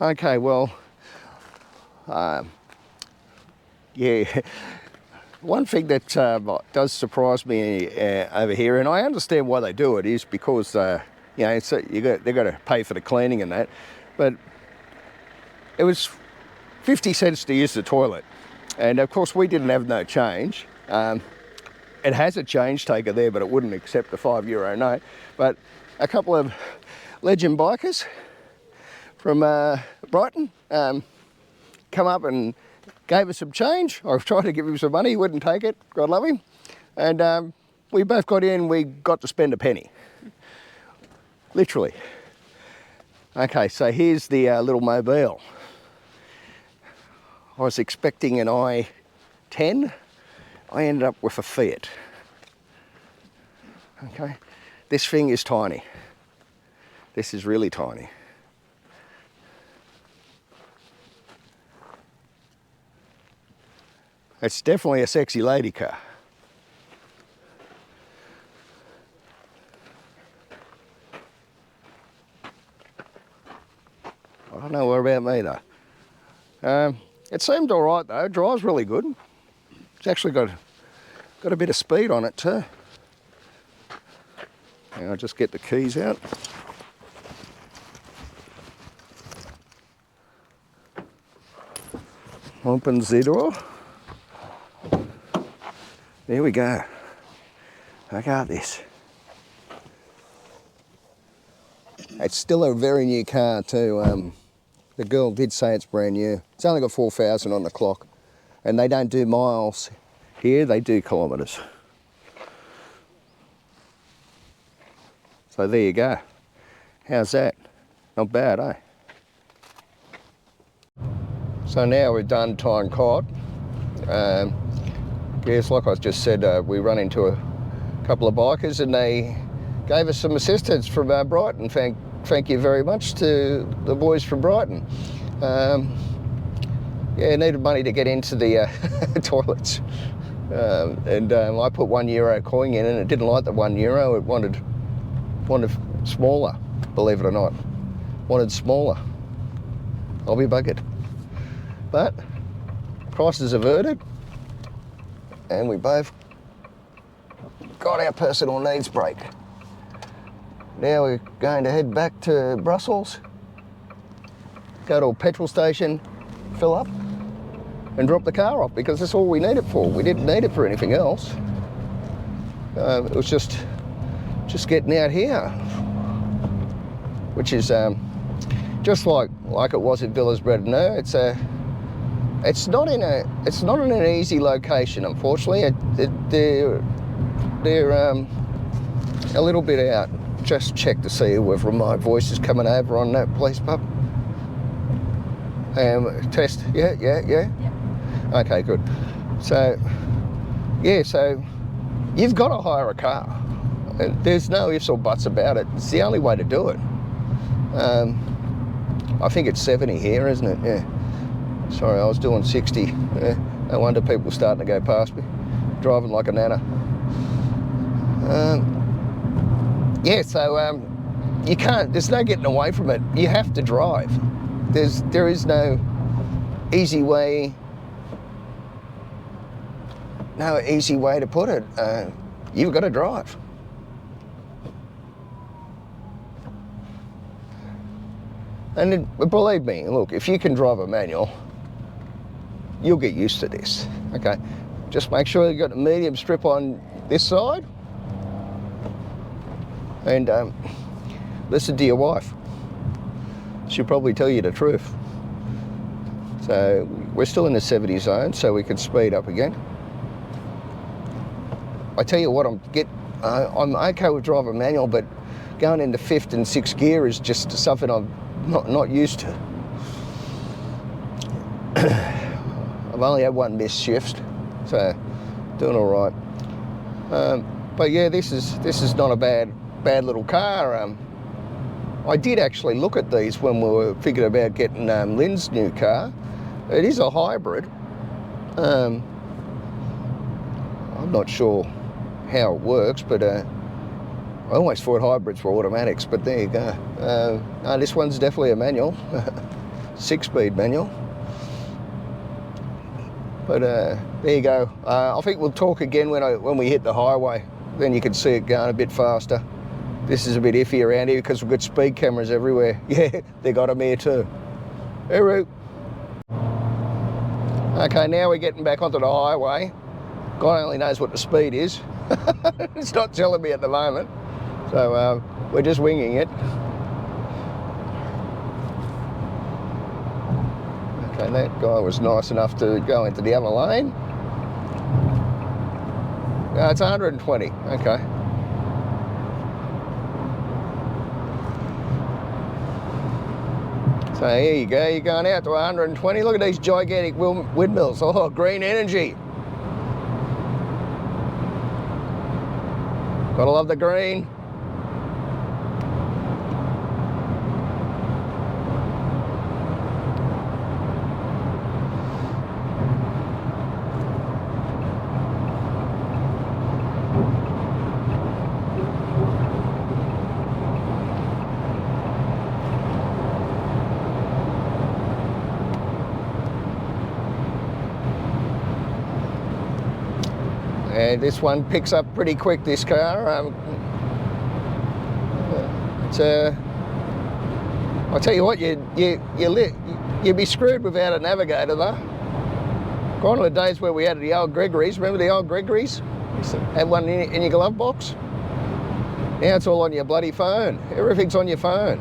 Okay, well, yeah, one thing that does surprise me over here, and I understand why they do it, is because you know, they've got to pay for the cleaning and that, but it was 50 cents to use the toilet, and of course we didn't have no change. It has a change taker there, but it wouldn't accept the €5 note. But a couple of legend bikers from Brighton come up and gave us some change. I tried to give him some money, he wouldn't take it, God love him. And we both got in, we got to spend a penny. Literally. Okay, so here's the little mobile. I was expecting an i10. I ended up with a Fiat. Okay, this thing is tiny. This is really tiny. It's definitely a sexy lady car. I don't know what about me though. It seemed all right though. It drives really good. It's actually got a bit of speed on it too. I'll just get the keys out. Open the door. There we go. I got this. It's still a very new car too. The girl did say it's brand new. It's only got 4,000 on the clock. And they don't do miles here, they do kilometres. So there you go. How's that? Not bad, eh? So now we've done Tyne Cot. Yes, like I just said, we run into a couple of bikers and they gave us some assistance from Brighton. Thank you very much to the boys from Brighton. Yeah, needed money to get into the toilets. And I put €1 coin in and it didn't like the €1. It wanted smaller, believe it or not. Wanted smaller. I'll be buggered. But crisis averted and we both got our personal needs break. Now we're going to head back to Brussels, go to a petrol station, fill up and drop the car off because that's all we need it for. We didn't need it for anything else. It was just getting out here, which is just like it was at Villas Bredner. It's not in an easy location, unfortunately. They're a little bit out. Just check to see whether my voice is coming over on that police pub. Test. Yeah. Okay, good. So, yeah, so you've got to hire a car. There's no ifs or buts about it. It's the only way to do it. I think it's 70 here, isn't it? Yeah. Sorry, I was doing 60. Yeah. No wonder people are starting to go past me, driving like a nana. Yeah, so you can't, there's no getting away from it. You have to drive. There is no easy way to put it. You've got to drive. And believe me, look, if you can drive a manual, you'll get used to this, okay? Just make sure you've got a medium strip on this side and listen to your wife. She'll probably tell you the truth. So we're still in the 70 zone, so we can speed up again. I tell you what, I'm okay with driving manual, but going into 5th and 6th gear is just something I'm not used to. I've only had one missed shift, so doing all right. But yeah, this is not a bad little car. I did actually look at these when we were thinking about getting Lynn's new car. It is a hybrid. I'm not sure how it works, but I always thought hybrids were automatics, but there you go. No, this one's definitely a manual. 6-speed manual. But there you go. I think we'll talk again when we hit the highway. Then you can see it going a bit faster. This is a bit iffy around here because we've got speed cameras everywhere. Yeah, they got them here too. Hooroo. Okay, now we're getting back onto the highway. God only knows what the speed is. It's not telling me at the moment. So we're just winging it. Okay, that guy was nice enough to go into the other lane. It's 120, okay. So here you go, you're going out to 120. Look at these gigantic windmills. Oh, green energy. Gotta love the green. And this one picks up pretty quick, this car. I'll tell you what, you'd be screwed without a navigator though. Gone are the days where we had the old Gregory's. Remember the old Gregory's? Had one in your glove box. Now it's all on your bloody phone. Everything's on your phone.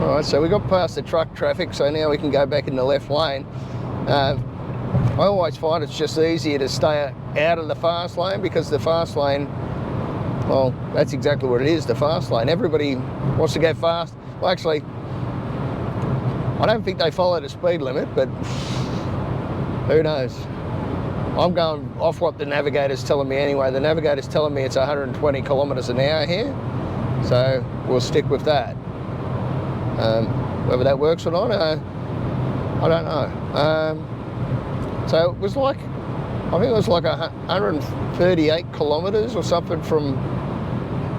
All right, so we got past the truck traffic, so now we can go back in the left lane. I always find it's just easier to stay out of the fast lane, because the fast lane, well, that's exactly what it is, the fast lane. Everybody wants to go fast. Well, actually, I don't think they follow the speed limit, but who knows? I'm going off what the navigator's telling me anyway. The navigator's telling me it's 120 kilometres an hour here, so we'll stick with that. Whether that works or not, I don't know. So it was like, I think it was like 138 kilometres or something from,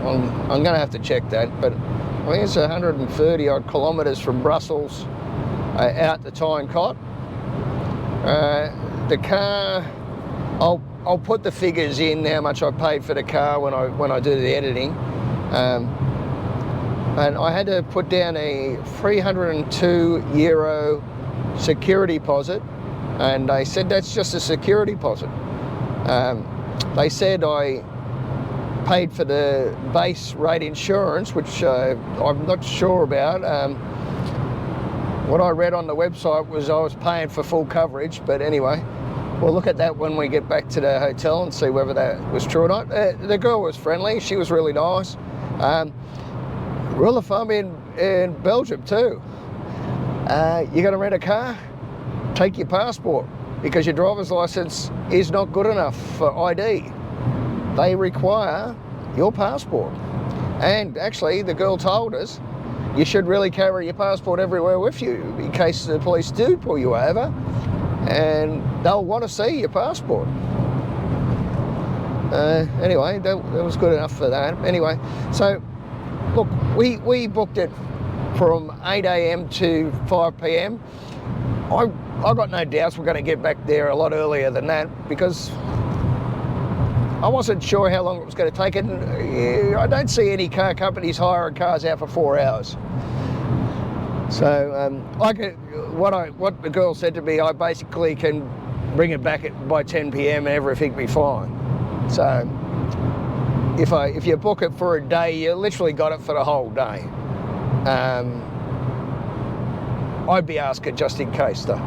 I'm going to have to check that, but I think it's 130 odd kilometres from Brussels out to Tyne Cot. The car, I'll put the figures in how much I paid for the car when I do the editing. And I had to put down a €302 security deposit, and they said that's just a security deposit. They said I paid for the base rate insurance, which I'm not sure about. What I read on the website was I was paying for full coverage, but anyway, we'll look at that when we get back to the hotel and see whether that was true or not. The girl was friendly, she was really nice. Rule of thumb in Belgium too, you're going to rent a car, take your passport, because your driver's license is not good enough for ID. They require your passport. And actually, the girl told us you should really carry your passport everywhere with you in case the police do pull you over, and they'll want to see your passport. Anyway, that was good enough for that. Anyway, so look, we booked it from 8 AM to 5 PM. I've got no doubts we're going to get back there a lot earlier than that, because I wasn't sure how long it was going to take, and I don't see any car companies hiring cars out for 4 hours. So what the girl said to me, I basically can bring it back by 10 PM and everything be fine. So if you book it for a day, you literally got it for the whole day. I'd be asking just in case though.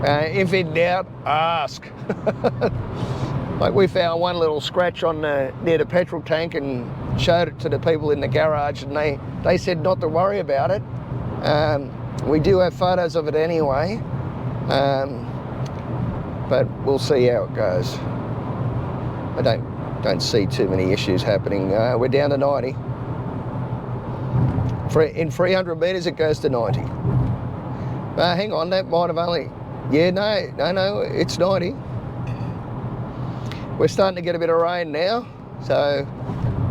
If in doubt, ask. Like we found one little scratch on near the petrol tank and showed it to the people in the garage, and they said not to worry about it. We do have photos of it anyway, but we'll see how it goes. I don't see too many issues happening. We're down to 90. In 300 metres it goes to 90. Hang on, that might have only... Yeah, no, it's 90. We're starting to get a bit of rain now, so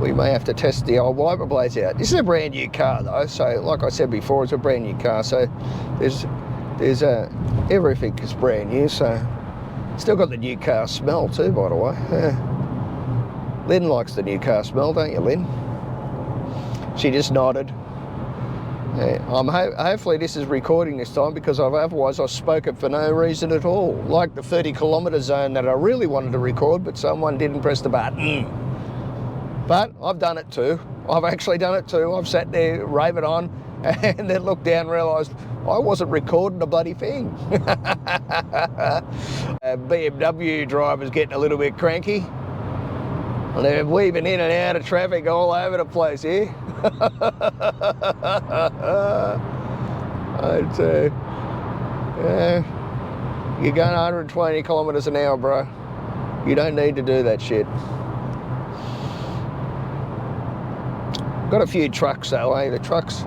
we may have to test the old wiper blades out. This is a brand new car though, so like I said before, it's a brand new car, so there's everything is brand new, so still got the new car smell too, by the way. Lynn likes the new car smell, don't you, Lynn? She just nodded. Hopefully this is recording this time, because otherwise I've spoken for no reason at all. Like the 30-kilometre zone that I really wanted to record, but someone didn't press the button. But I've done it too. I've actually done it too. I've sat there, raving on, and then looked down and realised I wasn't recording the bloody thing. BMW driver's getting a little bit cranky. And they're weaving in and out of traffic all over the place here. You're going 120 kilometres an hour, bro. You don't need to do that shit. Got a few trucks though, eh? The trucks,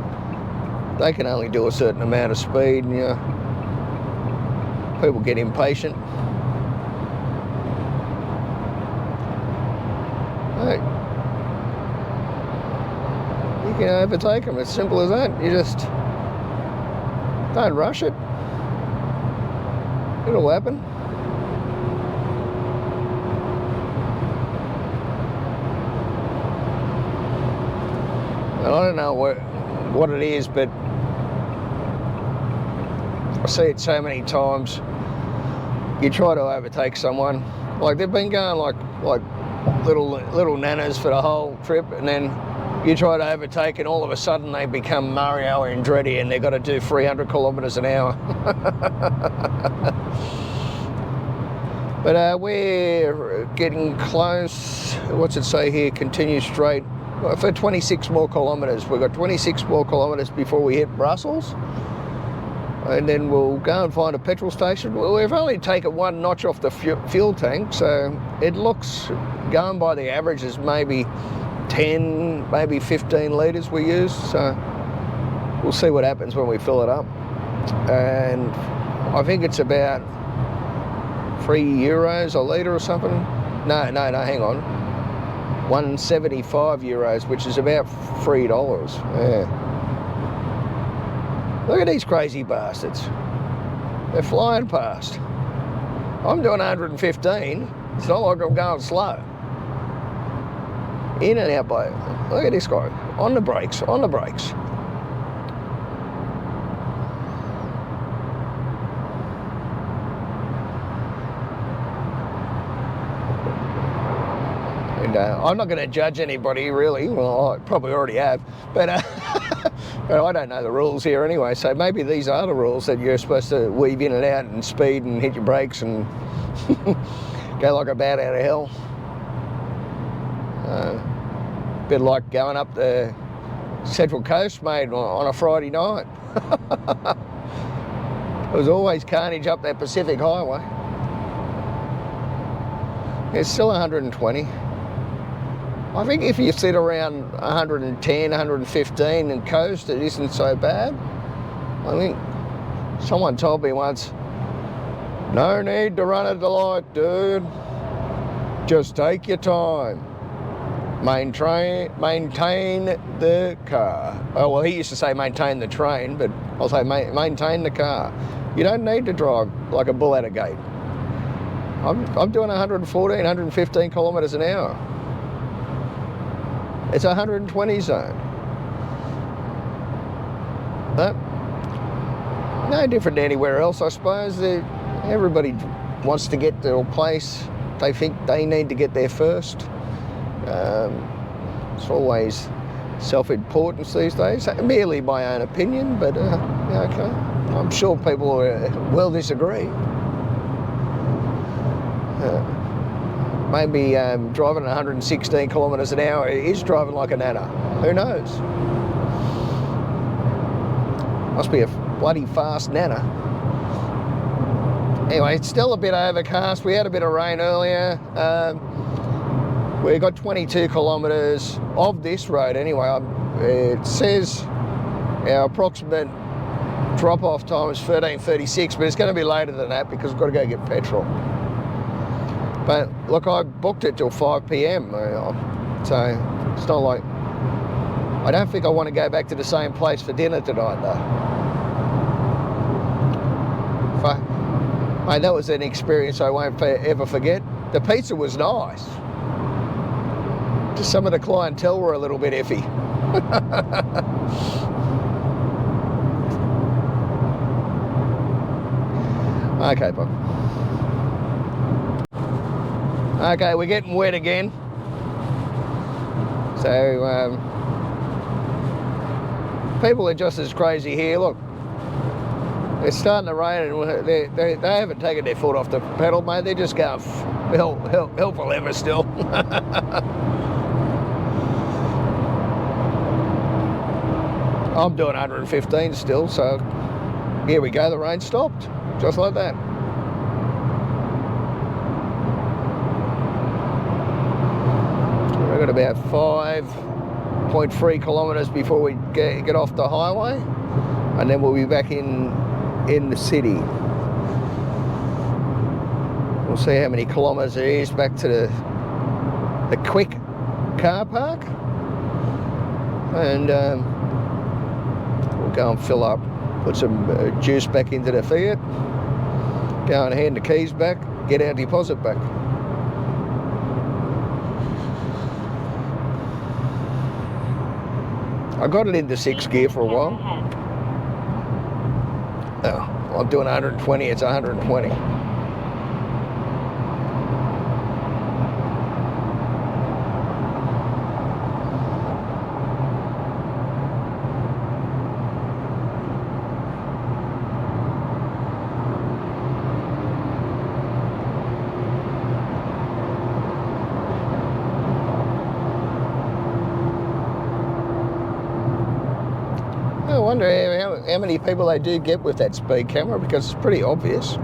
they can only do a certain amount of speed, and people get impatient. Hey, you can overtake them, it's simple as that. You just don't rush it. It'll happen. And I don't know what it is, but I see it so many times. You try to overtake someone, like they've been going like little nanas for the whole trip, and then you try to overtake, and all of a sudden they become Mario and Andretti, and they've got to do 300 kilometres an hour. But we're getting close. What's it say here? Continue straight for 26 more kilometres. We've got 26 more kilometres before we hit Brussels, and then we'll go and find a petrol station. Well, we've only taken one notch off the fuel tank, so it looks, going by the averages, maybe 10, maybe 15 litres we use. So we'll see what happens when we fill it up. And I think it's about €3 a litre or something. No, hang on. 175 euros, which is about $3. Yeah. Look at these crazy bastards. They're flying past. I'm doing 115. It's not like I'm going slow. In and out by. Look at this guy. On the brakes, on the brakes. And I'm not going to judge anybody really. Well, I probably already have, but but I don't know the rules here anyway. So maybe these are the rules, that you're supposed to weave in and out and speed and hit your brakes and go like a bat out of hell. Bit like going up the Central Coast, mate, on a Friday night. There was always carnage up that Pacific Highway. It's still 120. I think if you sit around 110, 115 and coast, it isn't so bad. I think someone told me once, no need to run at the light, dude. Just take your time. Maintain the car. Oh, well, he used to say maintain the train, but I'll say maintain the car. You don't need to drive like a bull at a gate. I'm doing 114, 115 kilometres an hour. It's a 120 zone. But no different to anywhere else, I suppose. Everybody wants to get to a place. They think they need to get there first. It's always self-importance these days. Merely my own opinion, but okay. I'm sure people will disagree. Maybe driving 116 kilometres an hour is driving like a nana. Who knows? Must be a bloody fast nana. Anyway, it's still a bit overcast. We had a bit of rain earlier. We got 22 kilometres of this road anyway. It says our approximate drop-off time is 13:36, but it's going to be later than that because we've got to go get petrol. But look, I booked it till 5 p.m. So It's not like, I don't think I want to go back to the same place for dinner tonight though. Mate, that was an experience I won't ever forget. The pizza was nice. Just some of the clientele were a little bit iffy. Okay, Bob. Okay, we're getting wet again. So, people are just as crazy here. Look, it's starting to rain and they haven't taken their foot off the pedal, mate. They're just going hell for leather still. I'm doing 115 still, so here we go, the rain stopped, just like that. We've got about 5.3 kilometres before we get off the highway, and then we'll be back in the city. We'll see how many kilometres it is back to the quick car park, and we'll go and fill up, put some juice back into the Fiat, go and hand the keys back, get our deposit back. I got it into 6th gear for a while. Oh, I'm doing 120, it's 120. I wonder how many people they do get with that speed camera, because it's pretty obvious.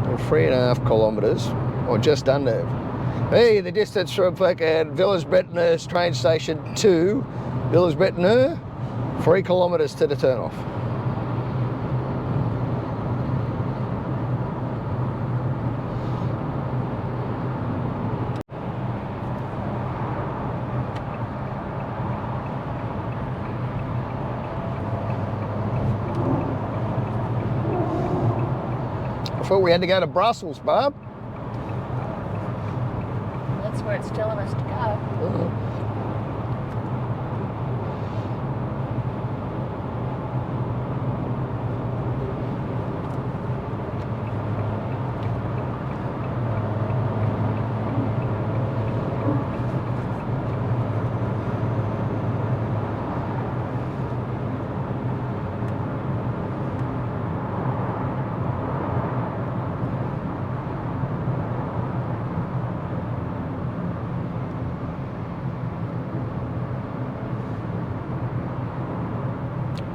And 3.5 kilometres, or just under. Hey, the distance from fucking Villers-Bretonneux train station to Villers-Bretonneux, 3 kilometres to the turn-off. I thought we had to go to Brussels, Barb. That's where it's telling us to go.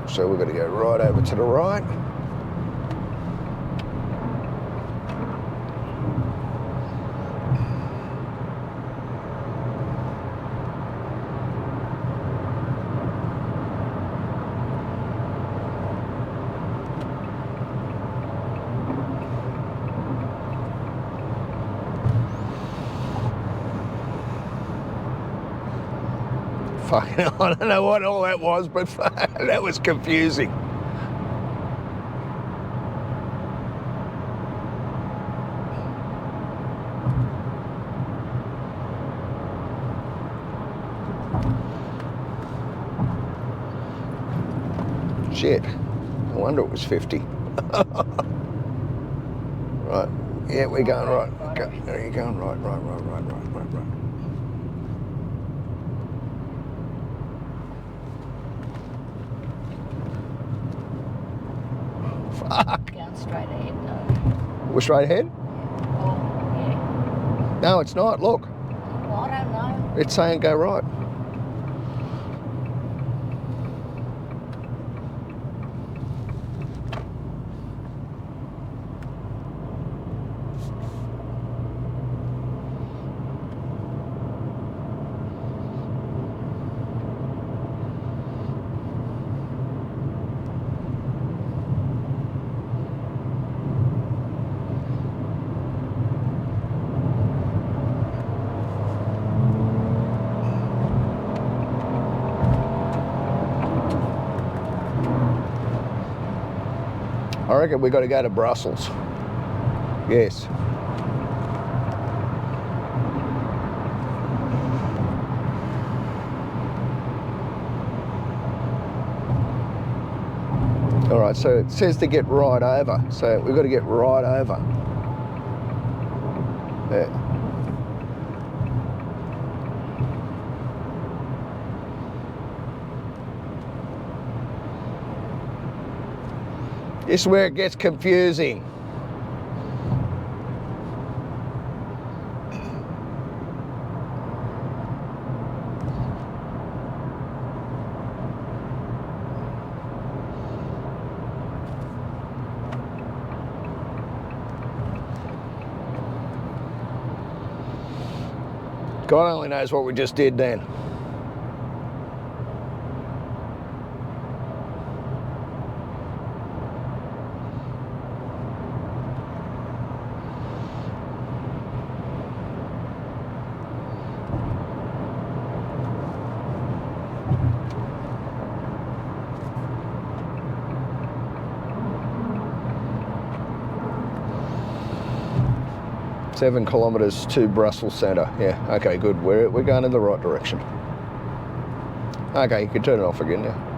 So we're going to go right over to the right. Fucking, I don't know what all that was, but that was confusing. Shit, no wonder it was 50. Right, yeah, we're going right. There you going right. Fuck. Going straight ahead, no. We're straight ahead? Oh, yeah. No, it's not, look. Well, I don't know. It's saying go right. reckon we've got to go to Brussels. Yes. All right, so it says to get right over. So we've got to get right over. Yeah. This is where it gets confusing. God only knows what we just did then. Seven kilometres to Brussels centre. Yeah, okay, good. We're going in the right direction. Okay, you can turn it off again now.